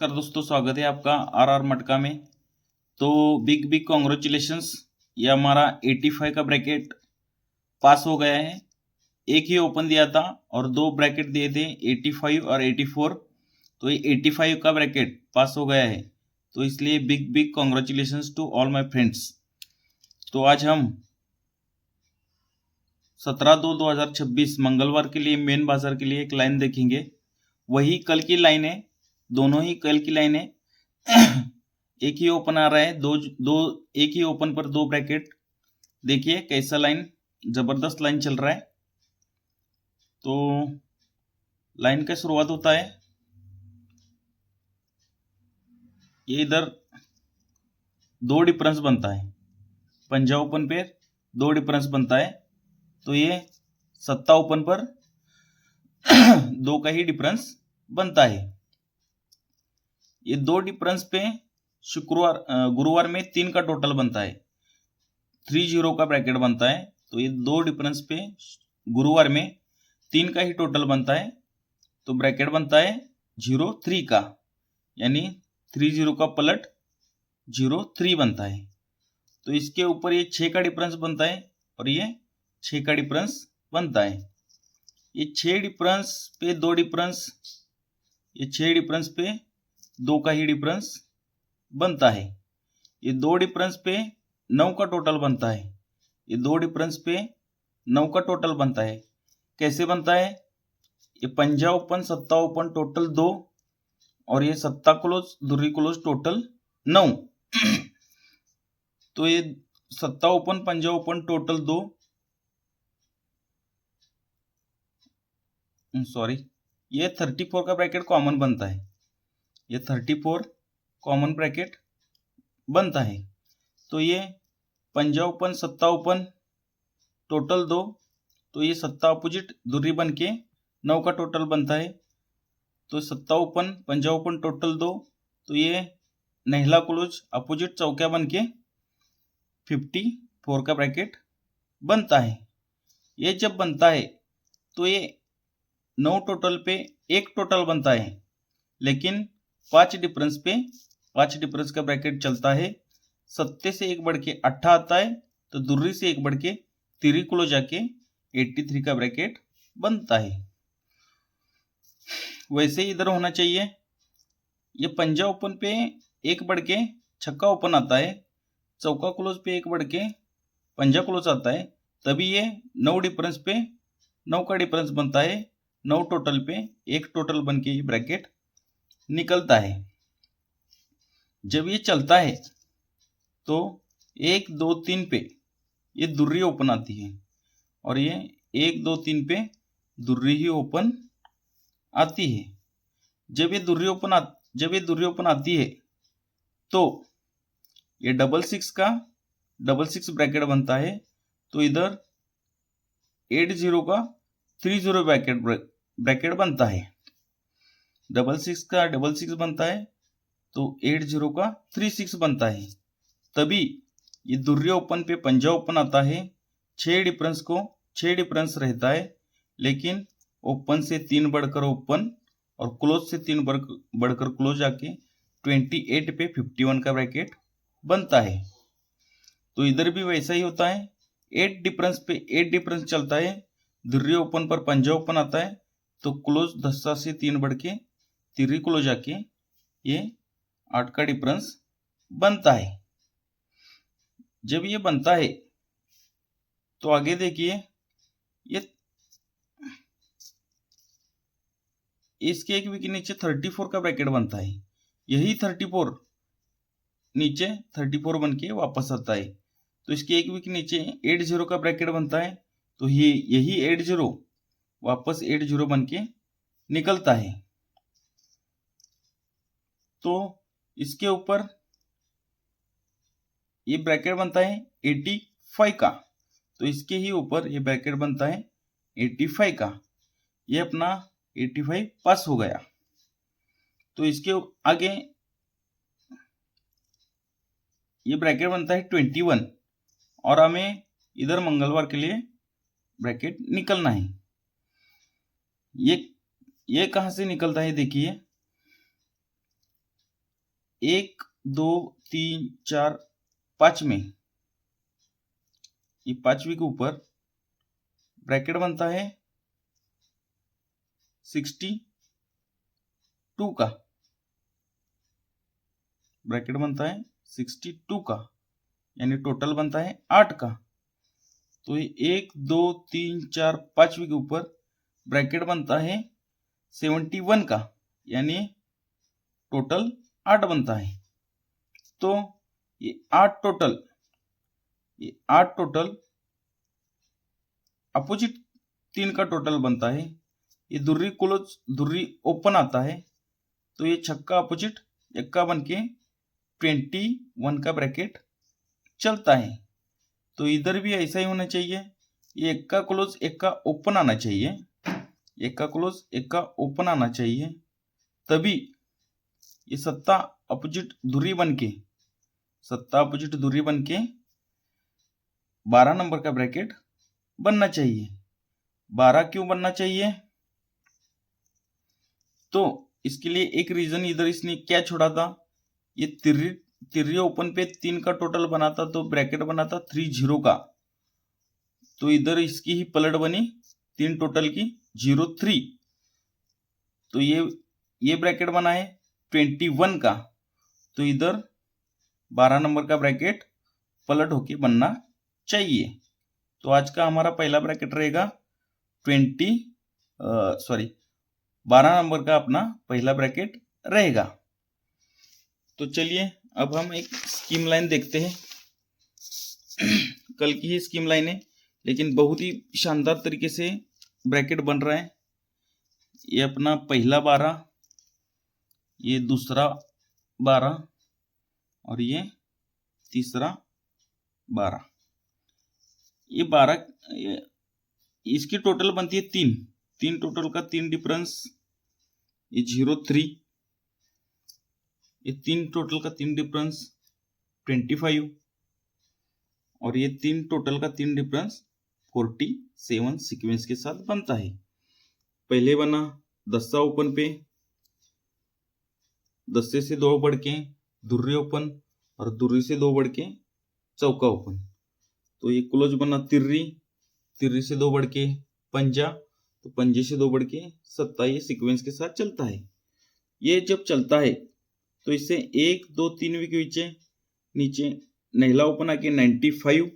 नमस्कार दोस्तों, स्वागत है आपका आर मटका में। तो बिग बिग कॉन्ग्रेचुलेशंस, ये हमारा 85 का ब्रैकेट पास हो गया है। एक ही ओपन दिया था और दो ब्रैकेट दिए थे 85 और 84, तो ये 85 का ब्रैकेट पास हो गया है। तो इसलिए big big congratulations to all my friends. तो आज हम 17/2/2026 मंगलवार के लिए मेन बाजार के लिए एक लाइन देखेंगे। वही कल की लाइन है, दोनों ही कल की लाइन है। एक ही ओपन आ रहा है, एक ही ओपन पर दो ब्रैकेट। देखिए कैसा लाइन, जबरदस्त लाइन चल रहा है। तो लाइन का शुरुआत होता है, ये इधर दो डिफरेंस बनता है, पंजा ओपन पे दो डिफरेंस बनता है। तो ये सत्ता ओपन पर दो का ही डिफरेंस बनता है। ये दो डिफरेंस पे गुरुवार में 3 का टोटल बनता है, 30 का ब्रैकेट बनता है। तो ये दो डिफरेंस पे गुरुवार में 3 का ही टोटल बनता है, तो ब्रैकेट बनता है 03 का, यानी 30 का पलट 03 बनता है। तो इसके ऊपर ये 6 का डिफरेंस बनता है और ये 6 का डिफरेंस बनता है। ये 6 डिफरेंस पे दो डिफरेंस, ये 6 डिफरेंस पे दो का ही डिफरेंस बनता है। ये दो डिफरेंस पे 9 का टोटल बनता है, ये दो डिफरेंस पे 9 का टोटल बनता है। कैसे बनता है? ये पंजा ओपन सत्ता ओपन टोटल 2 और ये सत्ता क्लोज दुर्री क्लोज टोटल 9। तो ये सत्ता ओपन पंजा ओपन टोटल 2, सॉरी, ये 34 का ब्रैकेट कॉमन बनता है, ये 34 कॉमन ब्रैकेट बनता है। तो ये पंजा ओपन सत्ता ओपन टोटल 2, तो ये सत्ता अपोजिट दुर्री बन के 9 का टोटल बनता है। तो सत्ता ओपन पंजा ओपन टोटल 2, तो ये नहला क्लोज अपोजिट चौक्या बन के 54 का ब्रैकेट बनता है। ये जब बनता है तो ये 9 टोटल पे एक टोटल बनता है, लेकिन 5 डिफरेंस पे 5 डिफरेंस का ब्रैकेट चलता है। सत्ते से एक बढ़ के 8 आता है, तो दुर्री से एक बढ़ के तिरी क्लोज जाके 83 का ब्रैकेट बनता है। वैसे ही इधर होना चाहिए। ये पंजा ओपन पे एक बढ़ के छक्का ओपन आता है, चौका क्लोज पे एक बढ़ के पंजा क्लोज आता है, तभी ये 9 डिफरेंस पे 9 का डिफरेंस बनता है। 9 टोटल पे एक टोटल बन के ये ब्रैकेट निकलता है। जब ये चलता है तो 1 2 3 पे ये दुर्री ओपन आती है और ये 1 2 3 पे दुर्री ही ओपन आती है। जब ये दुर्री ओपन आती है तो ये डबल सिक्स ब्रैकेट बनता है। तो इधर 80 का 30 ब्रैकेट बनता है। डबल सिक्स बनता है, तो 80 का 36 बनता है। तभी ये दुर्री ओपन पे पंजा ओपन आता है। 6 डिफरेंस रहता है, लेकिन ओपन से 3 बढ़कर ओपन और क्लोज से 3 बढ़कर क्लोज आके 28 पे 51 का ब्रैकेट बनता है। तो इधर भी वैसा ही होता है। 8 डिफरेंस चलता है। दुर्री ओपन पर पंजा ओपन आता है, तो क्लोज 10 से 3 बढ़ के तिरी क्लोज आके ये 8 का डिफरेंस बनता है। जब ये बनता है तो आगे देखिए, ये इसके एक वीक नीचे 34 का ब्रैकेट बनता है। यही 34 नीचे 34 बन के वापस आता है। तो इसके एक वीक नीचे 80 का ब्रैकेट बनता है, तो ये यही 80 वापस 80 बन के निकलता है। तो इसके ऊपर ये ब्रैकेट बनता है 85 का, तो इसके ही ऊपर ये ब्रैकेट बनता है 85 का। ये अपना 85 पास हो गया। तो इसके आगे ये ब्रैकेट बनता है 21 और हमें इधर मंगलवार के लिए ब्रैकेट निकलना है। ये कहां से निकलता है? देखिए, 1 2 3 4 5 में, ये 5वीं के ऊपर ब्रैकेट बनता है 62 का, ब्रैकेट बनता है 62 का, यानी टोटल बनता है 8 का। तो ये 1 2 3 4 5वीं के ऊपर ब्रैकेट बनता है 71 का, यानी टोटल 8 बनता है। तो ये 8 टोटल अपोजिट 3 का टोटल बनता है। ये दुर्री क्लोज दुर्री ओपन आता है, तो ये छक्का अपोजिट एक्का बन के 21 का ब्रैकेट चलता है। तो इधर भी ऐसा ही होना चाहिए, ये एक्का क्लोज एक्का ओपन आना चाहिए, एक्का क्लोज एक्का ओपन आना चाहिए, तभी ये सत्ता अपोजिट दूरी बन के 12 नंबर का ब्रैकेट बनना चाहिए। 12 क्यों बनना चाहिए? तो इसके लिए एक रीजन इधर इसने क्या छोड़ा था, ये तिर्री ओपन पे 3 का टोटल बनाता तो ब्रैकेट बनाता 30 का, तो इधर इसकी ही पलट बनी 3 टोटल की 03, तो ये ब्रैकेट बना है 21 का, तो इधर 12 नंबर का ब्रैकेट पलट होके बनना चाहिए। तो आज का हमारा पहला ब्रैकेट रहेगा 12 नंबर का अपना पहला ब्रैकेट रहेगा। तो चलिए अब हम एक स्कीम लाइन देखते हैं। कल की ही स्कीम लाइन है, लेकिन बहुत ही शानदार तरीके से ब्रैकेट बन रहा है। ये अपना पहला 12, ये दूसरा 12 और ये तीसरा 12। ये 12 इसकी टोटल बनती है 3 टोटल का 3 डिफरेंस, ये 03, ये 3 टोटल का 3 डिफरेंस 25 और ये 3 टोटल का 3 डिफरेंस 47 सीक्वेंस के साथ बनता है। पहले बना 10 ओपन पे, 10 से 2 बढ़ के दुर्री ओपन और दुर्री से 2 बढ़ के चौका ओपन, तो ये क्लोज बना तिर्री से 2 बढ़ के पंजा, तो पंजे से 2 बढ़ के सत्ता, ये सीक्वेंस के साथ चलता है। ये जब चलता है तो इससे 1 2 3 वीक नीचे नहला ओपन आके 95,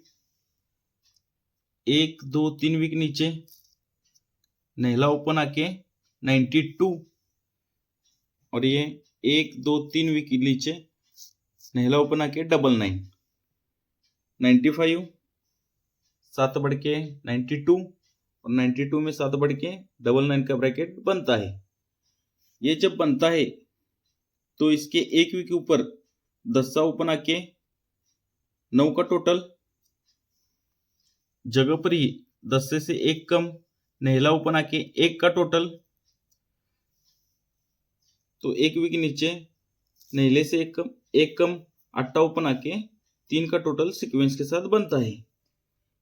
1 2 3 वीक नीचे नहला ओपन आके 92 और ये 1 2 3 वीक नीचे नहला ओपन आके 99, 95 7 बढ़ के 92 और 92 में 7 बढ़ के 99 का ब्रैकेट बनता है। ये जब बनता है तो इसके एक वीक के ऊपर 10 ओपन आके 9 का टोटल, जगह पर ही 10 से 1 कम नहला ओपन आके 1 का टोटल, तो एक वीक नीचे नहले से 1 कम 8 ओपन आके 3 का टोटल सीक्वेंस के साथ बनता है।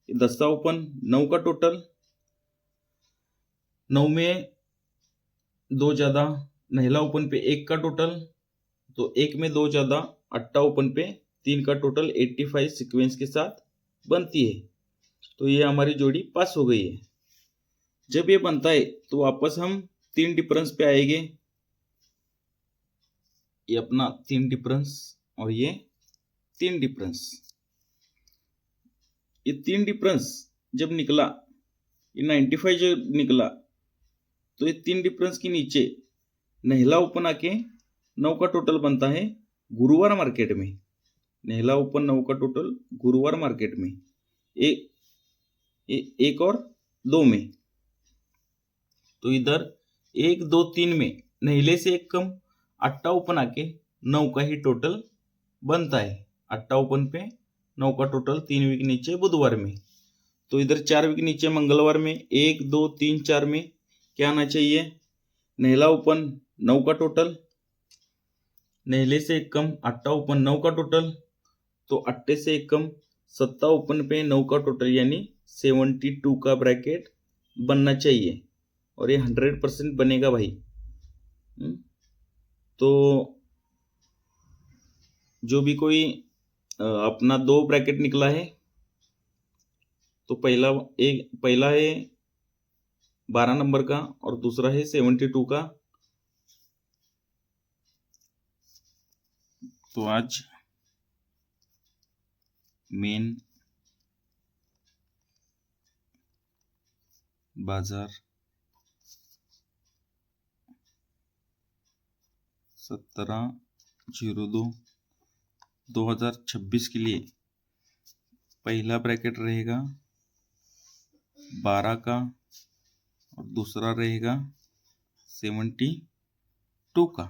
10 ओपन 9 का टोटल, 9 में 2 ज्यादा नहला ओपन पे 1 का टोटल, तो 1 में 2 ज्यादा 8 ओपन पे 3 का टोटल 85 सीक्वेंस के साथ बनती है। तो ये हमारी जोड़ी पास हो गई है। जब ये बनता है तो वापस हम 3 डिफरेंस पे आएंगे, ये अपना 3 डिफरेंस और ये 3 डिफरेंस। ये 3 डिफरेंस जब निकला, ये 95 जब निकला, तो ये 3 डिफरेंस के नीचे नहला ओपन आके 9 का टोटल बनता है गुरुवार मार्केट में। नहला ओपन 9 का टोटल गुरुवार मार्केट में, एक और 2 में, तो इधर 1 2 3 में नहले से 1 कम 8 ओपन आके 9 का ही टोटल बनता है। 8 ओपन पे 9 का टोटल 3 वीक नीचे बुधवार में, तो इधर 4 वीक नीचे मंगलवार में 1 2 3 4 में क्या आना चाहिए, नहला ओपन 9 का टोटल, नहले से 1 कम 8 ओपन 9 का टोटल, तो 8 से 1 कम 7 ओपन पे 9 का टोटल, यानी 72 का ब्रैकेट बनना चाहिए और ये 100% बनेगा भाई। तो जो भी कोई अपना 2 ब्रैकेट निकला है, तो पहला है 12 नंबर का और दूसरा है 72 का। तो आज मेन बाजार 17/02/2026 के लिए पहला ब्रैकेट रहेगा 12 का और दूसरा रहेगा 72 का।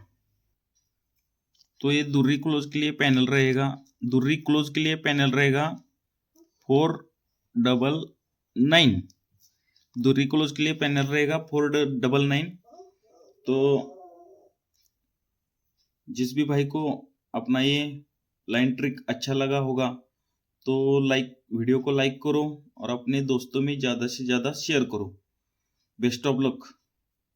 तो ये दुर्री क्लोज के लिए पैनल रहेगा, 499। दुर्री क्लोज के लिए पैनल रहेगा 499। तो जिस भी भाई को अपना ये लाइन ट्रिक अच्छा लगा होगा तो वीडियो को लाइक करो और अपने दोस्तों में ज़्यादा से ज़्यादा शेयर करो। Best of luck.